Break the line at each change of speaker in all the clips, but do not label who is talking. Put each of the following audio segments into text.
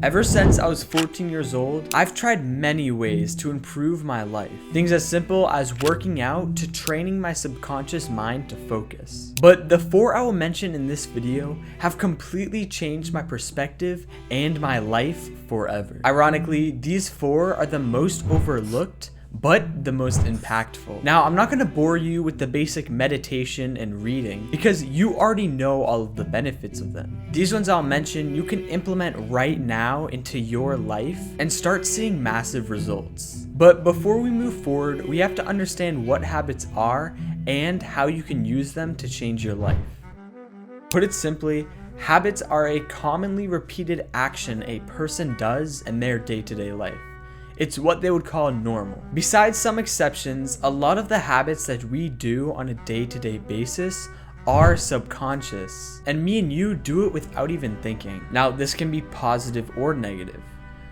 Ever since I was 14 years old, I've tried many ways to improve my life. Things as simple as working out to training my subconscious mind to focus. But the 4 I will mention in this video have completely changed my perspective and my life forever. Ironically, these 4 are the most overlooked but the most impactful. Now, I'm not going to bore you with the basic meditation and reading because you already know all of the benefits of them. These ones I'll mention you can implement right now into your life and start seeing massive results. But before we move forward, we have to understand what habits are and how you can use them to change your life. Put it simply, habits are a commonly repeated action a person does in their day-to-day life. It's what they would call normal. Besides some exceptions, a lot of the habits that we do on a day-to-day basis are subconscious, and me and you do it without even thinking. Now, this can be positive or negative.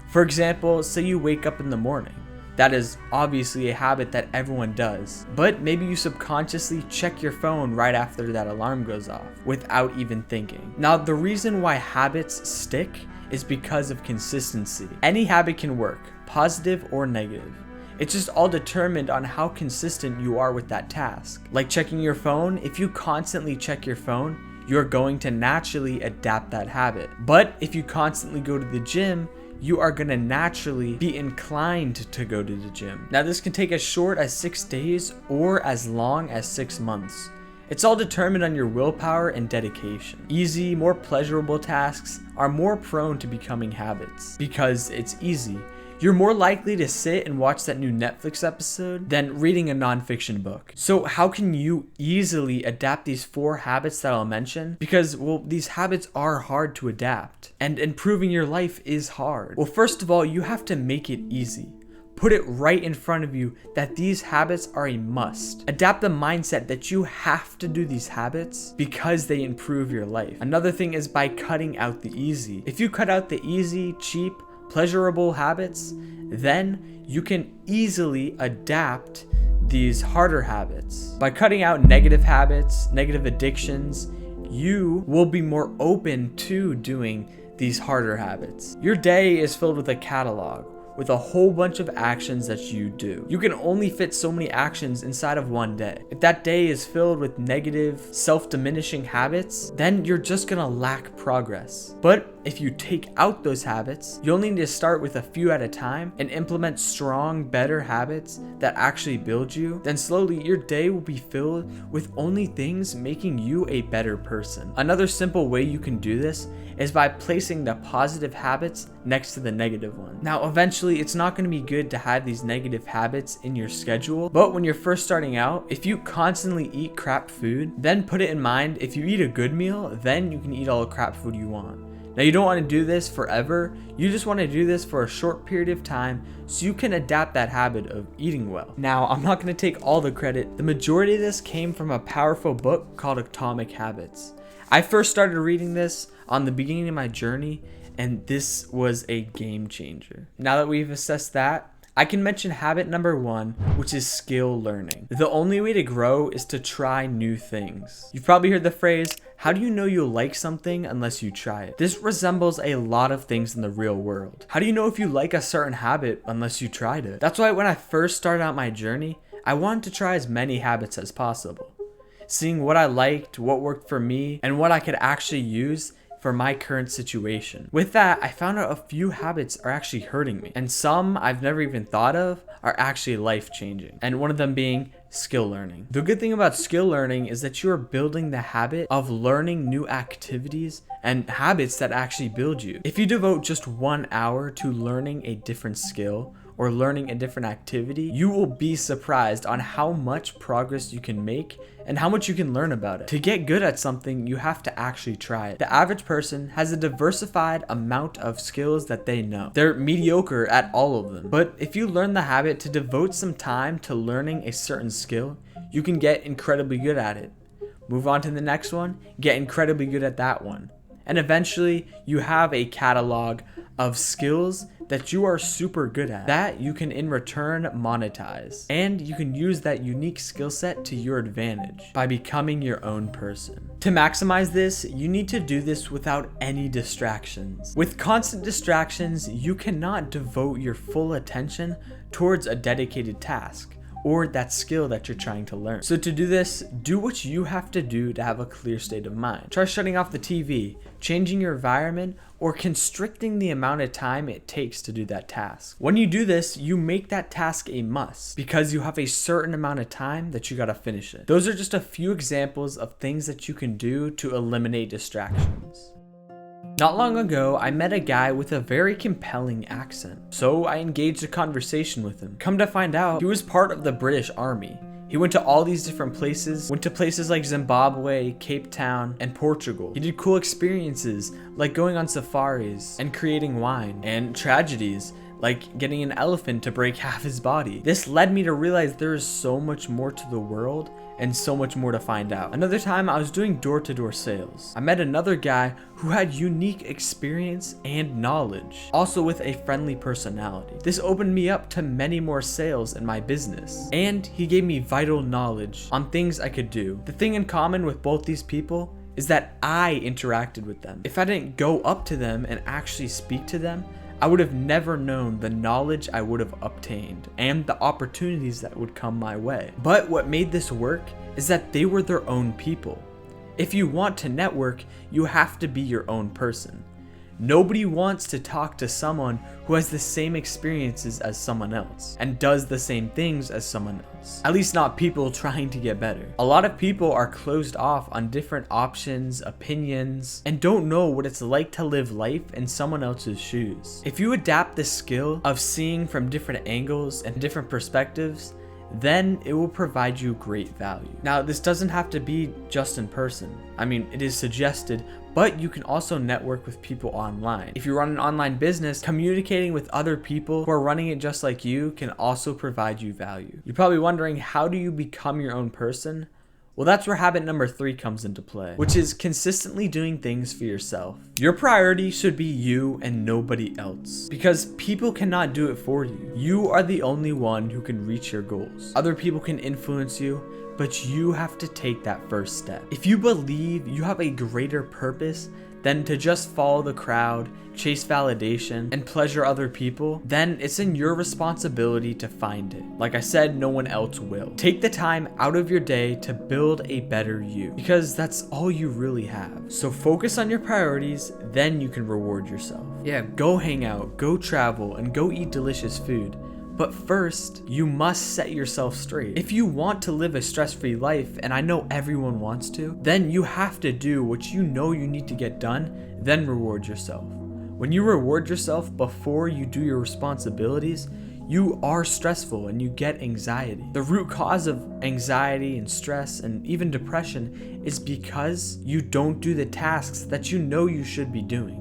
For example, say you wake up in the morning. That is obviously a habit that everyone does, but maybe you subconsciously check your phone right after that alarm goes off without even thinking. Now, the reason why habits stick is because of consistency. Any habit can work, positive or negative. It's just all determined on how consistent you are with that task. Like checking your phone, if you constantly check your phone, you're going to naturally adapt that habit. But if you constantly go to the gym, you are going to naturally be inclined to go to the gym. Now, this can take as short as 6 days or as long as 6 months. It's all determined on your willpower and dedication. Easy, more pleasurable tasks are more prone to becoming habits because it's easy. You're more likely to sit and watch that new Netflix episode than reading a nonfiction book. So how can you easily adapt these 4 habits that I'll mention? Because, well, these habits are hard to adapt, and improving your life is hard. Well, first of all, you have to make it easy. Put it right in front of you that these habits are a must. Adapt the mindset that you have to do these habits because they improve your life. Another thing is by cutting out the easy. If you cut out the easy, cheap, pleasurable habits, then you can easily adapt these harder habits. By cutting out negative habits, negative addictions, you will be more open to doing these harder habits. Your day is filled with a catalog with a whole bunch of actions that you do. You can only fit so many actions inside of one day. If that day is filled with negative, self-diminishing habits, then you're just gonna lack progress. But if you take out those habits, you'll need to start with a few at a time and implement strong, better habits that actually build you. Then slowly your day will be filled with only things making you a better person. Another simple way you can do this is by placing the positive habits next to the negative one. Now, eventually, it's not going to be good to have these negative habits in your schedule, but when you're first starting out, if you constantly eat crap food, then put it in mind, if you eat a good meal, then you can eat all the crap food you want. Now, you don't want to do this forever. You just want to do this for a short period of time so you can adapt that habit of eating well. Now, I'm not going to take all the credit. The majority of this came from a powerful book called Atomic Habits. I first started reading this on the beginning of my journey, and this was a game changer. Now that we've assessed that, I can mention habit number 1, which is skill learning. The only way to grow is to try new things. You've probably heard the phrase, how do you know you'll like something unless you try it? This resembles a lot of things in the real world. How do you know if you like a certain habit unless you tried it? That's why when I first started out my journey, I wanted to try as many habits as possible. Seeing what I liked, what worked for me, and what I could actually use for my current situation. With that, I found out a few habits are actually hurting me, and some I've never even thought of are actually life-changing, and one of them being skill learning. The good thing about skill learning is that you are building the habit of learning new activities and habits that actually build you. If you devote just 1 hour to learning a different skill or learning a different activity, you will be surprised on how much progress you can make and how much you can learn about it. To get good at something, you have to actually try it. The average person has a diversified amount of skills that they know. They're mediocre at all of them. But if you learn the habit to devote some time to learning a certain skill, you can get incredibly good at it. Move on to the next one, get incredibly good at that one. and eventually you have a catalog of skills that you are super good at that you can in return monetize. And you can use that unique skill set to your advantage by becoming your own person. To maximize this, you need to do this without any distractions. With constant distractions, you cannot devote your full attention towards a dedicated task or that skill that you're trying to learn. So to do this, do what you have to do to have a clear state of mind. Try shutting off the TV, changing your environment, or constricting the amount of time it takes to do that task. When you do this, you make that task a must because you have a certain amount of time that you gotta finish it. Those are just a few examples of things that you can do to eliminate distractions. Not long ago, I met a guy with a very compelling accent, so I engaged a conversation with him. Come to find out, he was part of the British Army. He went to all these different places, went to places like Zimbabwe, Cape Town, and Portugal. He did cool experiences like going on safaris and creating wine, and tragedies like getting an elephant to break half his body. This led me to realize there is so much more to the world and so much more to find out. Another time I was doing door-to-door sales. I met another guy who had unique experience and knowledge, also with a friendly personality. This opened me up to many more sales in my business, and he gave me vital knowledge on things I could do. The thing in common with both these people is that I interacted with them. If I didn't go up to them and actually speak to them, I would have never known the knowledge I would have obtained and the opportunities that would come my way. But what made this work is that they were their own people. If you want to network, you have to be your own person. Nobody wants to talk to someone who has the same experiences as someone else and does the same things as someone else. At least not people trying to get better. A lot of people are closed off on different options, opinions, and don't know what it's like to live life in someone else's shoes. If you adapt the skill of seeing from different angles and different perspectives, then it will provide you great value. Now, this doesn't have to be just in person. I mean, it is suggested, but you can also network with people online. If you run an online business, communicating with other people who are running it just like you can also provide you value. You're probably wondering, how do you become your own person? Well, that's where habit number 3 comes into play, which is consistently doing things for yourself. Your priority should be you and nobody else, because people cannot do it for you. You are the only one who can reach your goals. Other people can influence you, but you have to take that first step. If you believe you have a greater purpose than to just follow the crowd, chase validation, and pleasure other people, then it's in your responsibility to find it. Like I said, no one else will. Take the time out of your day to build a better you, because that's all you really have. So focus on your priorities, then you can reward yourself. Yeah, go hang out, go travel, and go eat delicious food. But first, you must set yourself straight. If you want to live a stress-free life, and I know everyone wants to, then you have to do what you know you need to get done, then reward yourself. When you reward yourself before you do your responsibilities, you are stressful and you get anxiety. The root cause of anxiety and stress and even depression is because you don't do the tasks that you know you should be doing.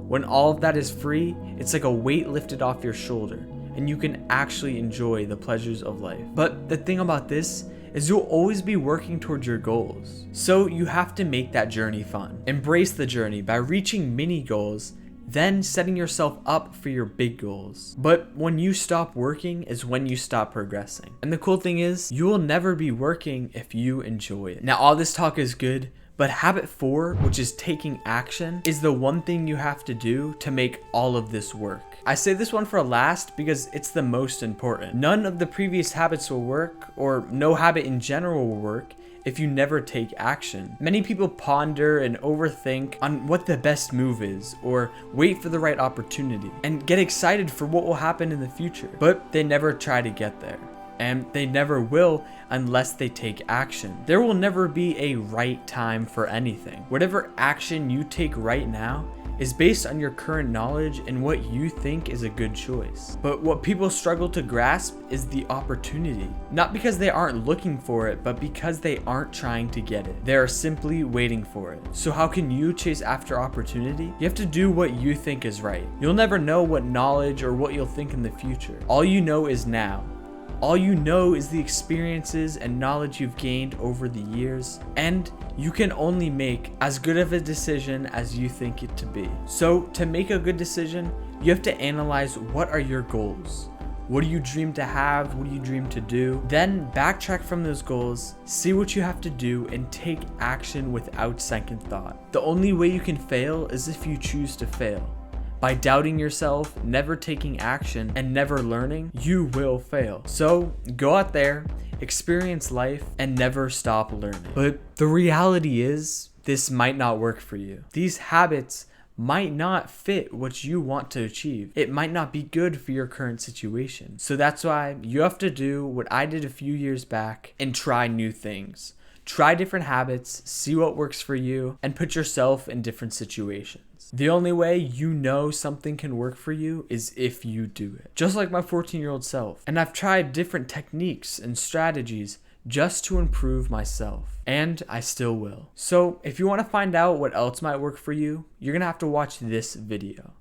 When all of that is free, it's like a weight lifted off your shoulder, and you can actually enjoy the pleasures of life. But the thing about this is you'll always be working towards your goals. So you have to make that journey fun. Embrace the journey by reaching mini goals, then setting yourself up for your big goals. But when you stop working is when you stop progressing. And the cool thing is, you will never be working if you enjoy it. Now, all this talk is good, but habit 4, which is taking action, is the one thing you have to do to make all of this work. I say this one for last because it's the most important. None of the previous habits will work, or no habit in general will work, if you never take action. Many people ponder and overthink on what the best move is, or wait for the right opportunity, and get excited for what will happen in the future, but they never try to get there. And they never will unless they take action. There will never be a right time for anything. Whatever action you take right now is based on your current knowledge and what you think is a good choice. But what people struggle to grasp is the opportunity. Not because they aren't looking for it, but because they aren't trying to get it. They are simply waiting for it. So how can you chase after opportunity? You have to do what you think is right. You'll never know what knowledge or what you'll think in the future. All you know is now. All you know is the experiences and knowledge you've gained over the years, and you can only make as good of a decision as you think it to be. So to make a good decision, you have to analyze what are your goals. What do you dream to have? What do you dream to do? Then backtrack from those goals, see what you have to do, and take action without second thought. The only way you can fail is if you choose to fail. By doubting yourself, never taking action, and never learning, you will fail. So go out there, experience life, and never stop learning. But the reality is, this might not work for you. These habits might not fit what you want to achieve. It might not be good for your current situation. So that's why you have to do what I did a few years back and try new things. Try different habits, see what works for you, and put yourself in different situations. The only way you know something can work for you is if you do it. Just like my 14-year-old self. And I've tried different techniques and strategies just to improve myself, and I still will. So if you want to find out what else might work for you, you're gonna have to watch this video.